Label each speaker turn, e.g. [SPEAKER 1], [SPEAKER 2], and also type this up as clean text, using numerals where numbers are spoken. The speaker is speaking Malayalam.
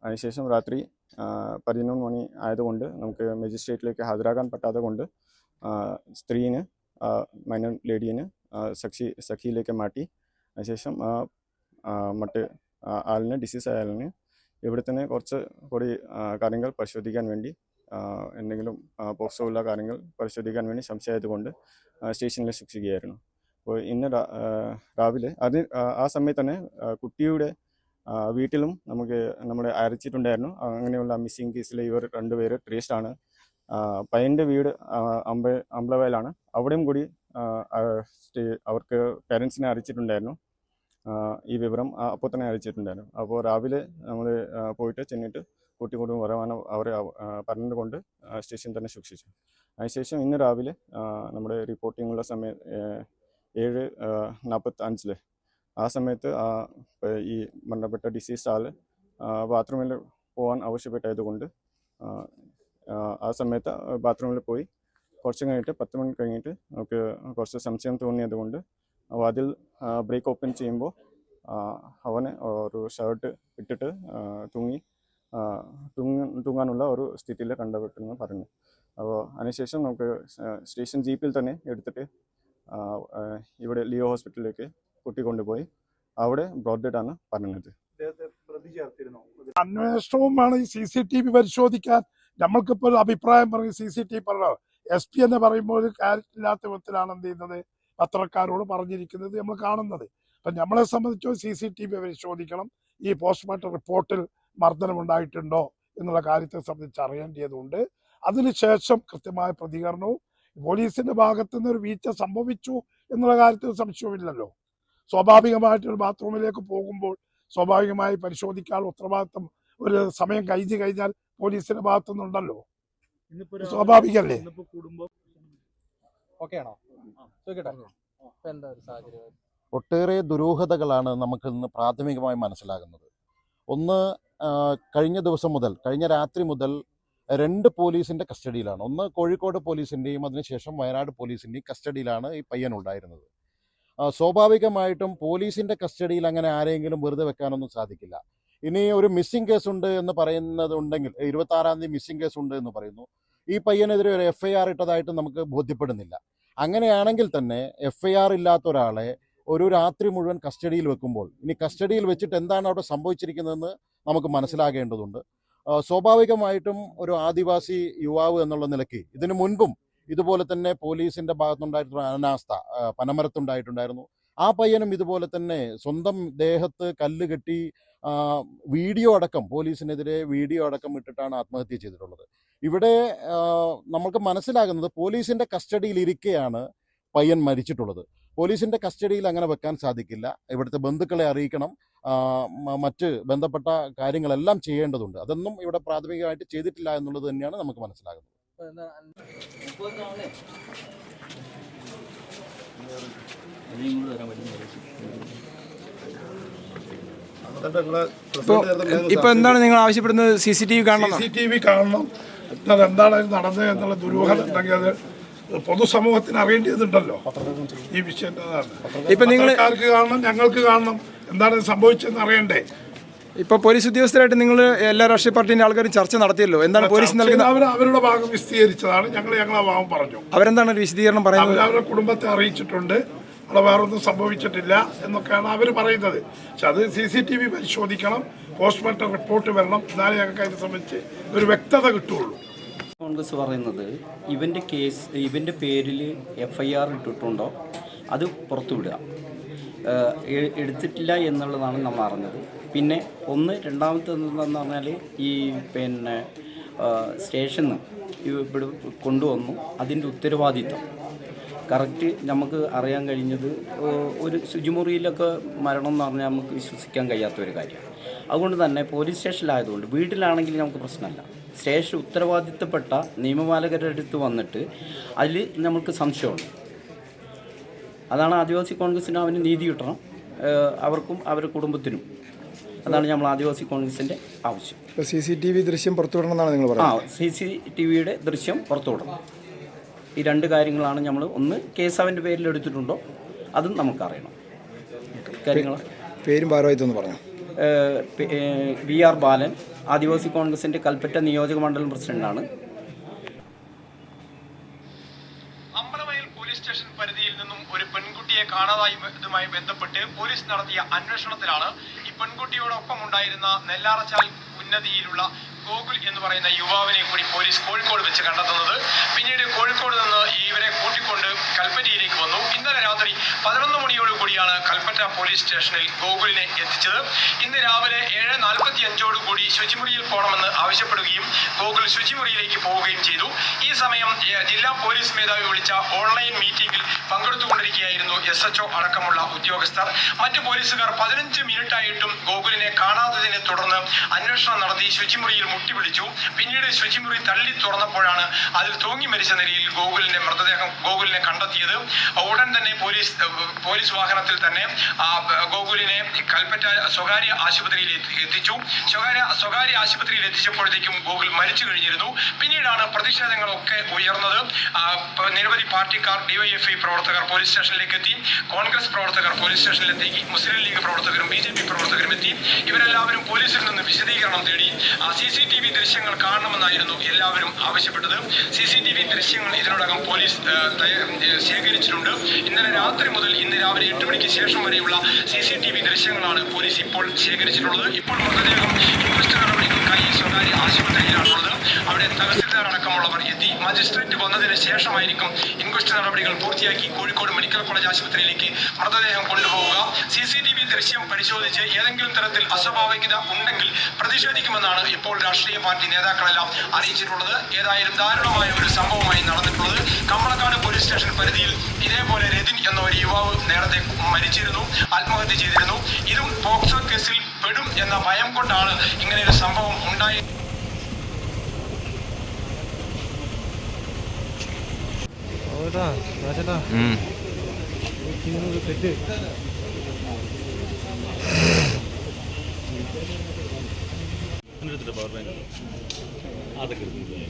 [SPEAKER 1] അതിനുശേഷം രാത്രി 11 മണി ആയതുകൊണ്ട് നമുക്ക് മജിസ്ട്രേറ്റിലേക്ക് ഹാജരാകാൻ പറ്റാതെ കൊണ്ട് സ്ത്രീന് മൈനർ ലേഡീനെ സഖിയിലേക്ക് മാറ്റി. അതിനുശേഷം മറ്റ് ആളിന് ഡിസീസ് ആയ ആളിന് ഇവിടെ തന്നെ കുറച്ച് കൂടി കാര്യങ്ങൾ പരിശോധിക്കാൻ വേണ്ടി എന്തെങ്കിലും പോക്സോ ഉള്ള കാര്യങ്ങൾ പരിശോധിക്കാൻ വേണ്ടി സംശയമായതുകൊണ്ട് സ്റ്റേഷനിൽ സൂക്ഷിക്കുകയായിരുന്നു. അപ്പോൾ ഇന്ന് രാവിലെ ആ സമയത്ത് തന്നെ കുട്ടിയുടെ വീട്ടിലും നമ്മളെ അയച്ചിട്ടുണ്ടായിരുന്നു. അങ്ങനെയുള്ള മിസ്സിംഗ് കേസിൽ ഇവർ 2 പേര് ട്രേസ്ഡാണ്. പയ്യൻ്റെ വീട് അമ്പലവയലാണ്. അവിടെയും കൂടി അവർക്ക് പേരൻസിനെ അറിയിച്ചിട്ടുണ്ടായിരുന്നു. ഈ വിവരം അപ്പോൾ തന്നെ അറിയിച്ചിട്ടുണ്ടായിരുന്നു. അപ്പോൾ രാവിലെ നമ്മൾ പോയിട്ട് ചെന്നിട്ട് കുട്ടി കൊണ്ട് വരവാനും അവരെ പറഞ്ഞുകൊണ്ട് സ്റ്റേഷനിൽ തന്നെ സൂക്ഷിച്ചു. അതിനുശേഷം ഇന്ന് രാവിലെ നമ്മുടെ റിപ്പോർട്ടിങ്ങുള്ള സമയം 7:45 ആ സമയത്ത് ഈ മരണപ്പെട്ട ഡിസീസ് ആൾ ബാത്റൂമിൽ പോകാൻ ആവശ്യപ്പെട്ടായതുകൊണ്ട് ആ സമയത്ത് ബാത്റൂമിൽ പോയി കുറച്ച് കഴിഞ്ഞിട്ട് 10 മണി കഴിഞ്ഞിട്ട് നമുക്ക് കുറച്ച് സംശയം തോന്നിയതുകൊണ്ട് വാതിൽ ബ്രേക്ക് ഓപ്പൺ ചെയ്യുമ്പോൾ അവനെ ഒരു ഷർട്ട് ഇട്ടിട്ട് തൂങ്ങാനുള്ള ഒരു സ്ഥിതിയിൽ കണ്ടുപെട്ടെന്ന് പറഞ്ഞു. അപ്പോൾ അതിനുശേഷം നമുക്ക് സ്റ്റേഷൻ ജീപ്പിൽ തന്നെ എടുത്തിട്ട് ഇവിടെ ലിയോ ഹോസ്പിറ്റലിലേക്ക് കുട്ടി കൊണ്ടുപോയി അവിടെ ബ്രോഡ് ഡെഡ് ആണ് പറഞ്ഞത്.
[SPEAKER 2] അന്വേഷണവുമാണ് ഈ CCTV പരിശോധിക്കാൻ. നമ്മൾക്കിപ്പോൾ ഒരു അഭിപ്രായം പറഞ്ഞ് CCTV പറഞ്ഞത് SP എന്ന് പറയുമ്പോൾ ഒരു കാര്യമില്ലാത്ത വിധത്തിലാണ് എന്ത് ചെയ്യുന്നത് പത്രക്കാരോട് പറഞ്ഞിരിക്കുന്നത് നമ്മൾ കാണുന്നത്. അപ്പം നമ്മളെ സംബന്ധിച്ചോ CCTV പരിശോധിക്കണം. ഈ പോസ്റ്റ്മോർട്ടം റിപ്പോർട്ടിൽ മർദ്ദനമുണ്ടായിട്ടുണ്ടോ എന്നുള്ള കാര്യത്തെ സംബന്ധിച്ച് അറിയേണ്ടതുണ്ട്. അതിനുശേഷം കൃത്യമായ പ്രതികരണവും പോലീസിന്റെ ഭാഗത്തു നിന്ന് ഒരു വീഴ്ച സംഭവിച്ചു എന്നുള്ള കാര്യത്തിൽ സംശയമില്ലല്ലോ. സ്വാഭാവികമായിട്ടൊരു ബാത്റൂമിലേക്ക് പോകുമ്പോൾ സ്വാഭാവികമായി പരിശോധിക്കാനുള്ള ഉത്തരവാദിത്വം ഒരു സമയം കഴിഞ്ഞു കഴിഞ്ഞാൽ പോലീസിന്റെ ഭാഗത്തുനിന്നുണ്ടല്ലോ. സ്വാഭാവികല്ലേ?
[SPEAKER 3] ഒട്ടേറെ ദുരൂഹതകളാണ് നമുക്ക് ഇന്ന് പ്രാഥമികമായി മനസ്സിലാകുന്നത്. ഒന്ന്, കഴിഞ്ഞ രാത്രി മുതൽ 2 പോലീസിന്റെ കസ്റ്റഡിയിലാണ്. ഒന്ന് കോഴിക്കോട് പോലീസിന്റെയും അതിനുശേഷം വയനാട് പോലീസിന്റെയും കസ്റ്റഡിയിലാണ് ഈ പയ്യൻ ഉണ്ടായിരുന്നത്. സ്വാഭാവികമായിട്ടും പോലീസിന്റെ കസ്റ്റഡിയിൽ അങ്ങനെ ആരെങ്കിലും വെറുതെ വെക്കാനൊന്നും സാധിക്കില്ല. ഇനി ഒരു മിസ്സിംഗ് കേസ് ഉണ്ട് എന്ന് പറയുന്നതുണ്ടെങ്കിൽ 26-ാം തീയതി മിസ്സിംഗ് കേസ് ഉണ്ട് എന്ന് പറയുന്നു. ഈ പയ്യനെതിരെ ഒരു FIR ഇട്ടതായിട്ട് നമുക്ക് ബോധ്യപ്പെടുന്നില്ല. അങ്ങനെയാണെങ്കിൽ തന്നെ FIR ഇല്ലാത്ത ഒരാളെ ഒരു രാത്രി മുഴുവൻ കസ്റ്റഡിയിൽ വെക്കുമ്പോൾ ഇനി കസ്റ്റഡിയിൽ വെച്ചിട്ട് എന്താണ് അവിടെ സംഭവിച്ചിരിക്കുന്നതെന്ന് നമുക്ക് മനസ്സിലാകേണ്ടതുണ്ട്. സ്വാഭാവികമായിട്ടും ഒരു ആദിവാസി യുവാവ് എന്നുള്ള നിലയ്ക്ക് ഇതിനു മുൻപും ഇതുപോലെ തന്നെ പോലീസിന്റെ ഭാഗത്തുണ്ടായിട്ടുള്ള അനാസ്ഥ പനമരത്തുണ്ടായിട്ടുണ്ടായിരുന്നു. ആ പയ്യനും ഇതുപോലെ തന്നെ സ്വന്തം ദേഹത്ത് കല്ല് കെട്ടി പോലീസിനെതിരെ വീഡിയോ അടക്കം ഇട്ടിട്ടാണ് ആത്മഹത്യ ചെയ്തിട്ടുള്ളത്. ഇവിടെ നമുക്ക് മനസ്സിലാകുന്നത് പോലീസിന്റെ കസ്റ്റഡിയിൽ ഇരിക്കെയാണ് പയ്യൻ മരിച്ചിട്ടുള്ളത്. പോലീസിന്റെ കസ്റ്റഡിയിൽ അങ്ങനെ വെക്കാൻ സാധിക്കില്ല. ഇവിടുത്തെ ബന്ധുക്കളെ അറിയിക്കണം, മറ്റ് ബന്ധപ്പെട്ട കാര്യങ്ങളെല്ലാം ചെയ്യേണ്ടതുണ്ട്. അതൊന്നും ഇവിടെ പ്രാഥമികമായിട്ട് ചെയ്തിട്ടില്ല എന്നുള്ളത് തന്നെയാണ് നമുക്ക് മനസ്സിലാകുന്നത്.
[SPEAKER 4] ഇപ്പൊ എന്താണ് നിങ്ങൾ ആവശ്യപ്പെടുന്നത്? CCTV കാണണം.
[SPEAKER 2] എന്താണ് നടന്നത് എന്നുള്ള ദുരൂഹത ഉണ്ടെങ്കിൽ അത് പൊതുസമൂഹത്തിന് അറിയേണ്ടതുണ്ടല്ലോ. ഈ വിഷയം ഇപ്പൊ നിങ്ങൾക്കാർക്ക് കാണണം, ഞങ്ങൾക്ക് കാണണം, എന്താണ് സംഭവിച്ചതെന്ന് അറിയണ്ടേ.
[SPEAKER 4] ഇപ്പൊ പോലീസ് ഉദ്യോഗസ്ഥരായിട്ട് നിങ്ങൾ എല്ലാ രാഷ്ട്രീയ പാർട്ടിന്റെ ആൾക്കാരും ചർച്ച നടത്തിയല്ലോ. എന്താണ് പോലീസ് നൽകുന്ന
[SPEAKER 2] അവരുടെ ഭാഗം വിശദീകരിച്ചതാണ്. ഞങ്ങളെ ഭാഗം പറഞ്ഞു.
[SPEAKER 4] അവരെന്താണ് വിശദീകരണം പറയുന്നത്?
[SPEAKER 2] അവരുടെ കുടുംബത്തെ അറിയിച്ചിട്ടുണ്ട്, അവിടെ വേറൊന്നും സംഭവിച്ചിട്ടില്ല എന്നൊക്കെയാണ് അവർ പറയുന്നത്. പക്ഷെ അത് CCTV പരിശോധിക്കണം, പോസ്റ്റ്മോർട്ടം റിപ്പോർട്ട് വരണം, എന്നാലേ ഞങ്ങൾക്ക് അതിനെ സംബന്ധിച്ച് ഒരു വ്യക്തത കിട്ടുകയുള്ളൂ.
[SPEAKER 5] കോൺഗ്രസ് പറയുന്നത് ഇവൻ്റെ പേരിൽ FIR ഇട്ടിട്ടുണ്ടോ അത് പുറത്തുവിടുക, എടുത്തിട്ടില്ല എന്നുള്ളതാണ് നമ്മൾ അറിഞ്ഞത്. പിന്നെ രണ്ടാമത്തേതെന്ന് പറഞ്ഞാൽ ഈ സ്റ്റേഷനിൽ ഇവിടെ കൊണ്ടുവന്നു അതിൻ്റെ ഉത്തരവാദിത്വം കറക്റ്റ് നമുക്ക് അറിയാൻ കഴിഞ്ഞത് ഒരു ശുചിമുറിയിലൊക്കെ മരണം എന്ന് പറഞ്ഞാൽ നമുക്ക് വിശ്വസിക്കാൻ കഴിയാത്ത ഒരു കാര്യമാണ്. അതുകൊണ്ട് തന്നെ പോലീസ് സ്റ്റേഷനിലായതുകൊണ്ട് വീട്ടിലാണെങ്കിൽ നമുക്ക് പ്രശ്നമല്ല. സ്റ്റേഷൻ ഉത്തരവാദിത്തപ്പെട്ട നിയമപാലകരുടെ അടുത്ത് വന്നിട്ട് അതിൽ നമുക്ക് സംശയമുണ്ട്. അതാണ് ആദിവാസി കോൺഗ്രസിന് അവന് നീതി കിട്ടണം, അവർക്കും അവരുടെ കുടുംബത്തിനും. അതാണ് നമ്മൾ ആദിവാസി കോൺഗ്രസിൻ്റെ ആവശ്യം.
[SPEAKER 4] CCTV ദൃശ്യം പുറത്തുവിടണം എന്നാണ് നിങ്ങൾ പറയുന്നത്?
[SPEAKER 5] CCTVയുടെ ദൃശ്യം പുറത്തുവിടണം. ഈ 2 കാര്യങ്ങളാണ് നമ്മൾ. ഒന്ന്, കേസ് അവൻ്റെ പേരിൽ എടുത്തിട്ടുണ്ടോ അതും നമുക്കറിയണം. കാര്യങ്ങൾ
[SPEAKER 4] പേരും ഭാരവാഹിത്വം എന്ന് പറഞ്ഞു.
[SPEAKER 5] VR ബാലൻ, ആദിവാസി കോൺഗ്രസിൻ്റെ കൽപ്പറ്റ നിയോജക മണ്ഡലം പ്രസിഡന്റാണ്.
[SPEAKER 6] അമ്പലവയൽ പോലീസ് സ്റ്റേഷൻ പരിധിയിൽ നിന്നും ഒരു പെൺകുട്ടിയെ കാണാതായതുമായി ബന്ധപ്പെട്ട് പോലീസ് നടത്തിയ അന്വേഷണത്തിലാണ് ഈ പെൺകുട്ടിയോടൊപ്പം ഉണ്ടായിരുന്ന നെല്ലാറച്ചാൽ ഉന്നതിയിലുള്ള ഗോകുൽ എന്ന് പറയുന്ന യുവാവിനെ കൂടി പോലീസ് കോഴിക്കോട് വെച്ച് കണ്ടെത്തുന്നത്. പിന്നീട് കോഴിക്കോട് നിന്ന് ഇവരെ കൂട്ടിക്കൊണ്ട് കൽപ്പറ്റയിലേക്ക് വന്നു. ഇന്നലെ രാത്രി 11 മണിയോടുകൂടിയാണ് കൽപ്പറ്റ പോലീസ് സ്റ്റേഷനിൽ ഗോകുലിനെ എത്തിച്ചത്. ഇന്ന് രാവിലെ 7:45 ശുചിമുറിയിൽ പോകണമെന്ന് ആവശ്യപ്പെടുകയും ഗോകുൽ ശുചിമുറിയിലേക്ക് പോവുകയും ചെയ്തു. ഈ സമയം ജില്ലാ പോലീസ് മേധാവി വിളിച്ച ഓൺലൈൻ മീറ്റിംഗിൽ പങ്കെടുത്തുകൊണ്ടിരിക്കുകയായിരുന്നു SHO അടക്കമുള്ള ഉദ്യോഗസ്ഥർ. മറ്റു പോലീസുകാർ 15 മിനിറ്റായിട്ടും ഗോകുലിനെ കാണാത്തതിനെ തുടർന്ന് അന്വേഷണം നടത്തി ശുചിമുറിയിൽ മുട്ടിവിളിച്ചു. പിന്നീട് ശുചിമുറി തള്ളി തുറന്നപ്പോഴാണ് അതിൽ തൂങ്ങി മരിച്ച നിലയിൽ ഗോകുലിനെ കണ്ടെത്തിയത്. ഉടൻ തന്നെ പോലീസ് വാഹനത്തിൽ തന്നെ ഗോകുലിനെ കൽപ്പറ്റ സ്വകാര്യ ആശുപത്രിയിൽ എത്തിച്ചു. സ്വകാര്യ ആശുപത്രിയിൽ എത്തിച്ചപ്പോഴത്തേക്കും ഗോകുൽ മരിച്ചു കഴിഞ്ഞിരുന്നു. പിന്നീടാണ് പ്രതിഷേധങ്ങളൊക്കെ ഉയർന്നത്. നിരവധി പാർട്ടിക്കാർ, DYFI പ്രവർത്തകർ പോലീസ് സ്റ്റേഷനിലേക്ക് എത്തി, കോൺഗ്രസ് പ്രവർത്തകർ പോലീസ് സ്റ്റേഷനിലെത്തി, മുസ്ലിം ലീഗ് പ്രവർത്തകരും BJP പ്രവർത്തകരും എത്തി. ഇവരെല്ലാവരും പോലീസിൽ നിന്ന് വിശദീകരണം തേടി. CCTV ദൃശ്യങ്ങൾ കാണണമെന്നായിരുന്നു എല്ലാവരും ആവശ്യപ്പെട്ടത്. CCTV ദൃശ്യങ്ങൾ ഇതിനോടകം പോലീസ് ശേഖരിച്ചിട്ടുണ്ട്. ഇന്നലെ രാത്രി മുതൽ ഇന്ന് രാവിലെ 8 മണിക്ക് ശേഷം വരെയുള്ള CCTV ദൃശ്യങ്ങളാണ് പോലീസ് ഇപ്പോൾ ശേഖരിച്ചിട്ടുള്ളത്. ഇപ്പോൾ മൃതദേഹം ഇൻക്വസ്റ്റ് നടപടികൾക്കായി സ്വകാര്യ ആശുപത്രിയിലാണുള്ളത്. അവിടെ തഹസിൽദാർ അടക്കമുള്ളവർ എത്തി. മജിസ്ട്രേറ്റ് വന്നതിന് ശേഷമായിരിക്കും ഇൻക്വസ്റ്റ് നടപടികൾ പൂർത്തിയാക്കി കോഴിക്കോട് മെഡിക്കൽ കോളേജ് ആശുപത്രിയിലേക്ക് മൃതദേഹം കൊണ്ടുപോവുക. CCTV ദൃശ്യം പരിശോധിച്ച് ഏതെങ്കിലും തരത്തിൽ അസ്വാഭാവികത ഉണ്ടെങ്കിൽ പ്രതിഷേധിക്കുമെന്നാണ് ഇപ്പോൾ രാഷ്ട്രീയ പാർട്ടി നേതാക്കളെല്ലാം അറിയിച്ചിട്ടുള്ളത്. ഏതായാലും ദാരുണമായ ഒരു സംഭവമായി നടന്നിട്ടുള്ളത്. കമ്പളക്കാട് പോലീസ് സ്റ്റേഷൻ പരിധിയിൽ ഇതേപോലെ രതിൻ എന്ന ഒരു യുവാവ് നേരത്തെ മരിച്ചിരുന്നു, ആത്മഹത്യ ചെയ്തിരുന്നു. ഇതും പോക്സോ കേസിൽ പെടും എന്ന ഭയം കൊണ്ടാണ് ഇങ്ങനെയൊരു സംഭവം ഉണ്ടായത്.
[SPEAKER 7] പവർ ബാങ്ക് അതൊക്കെ എടുത്തില്ല.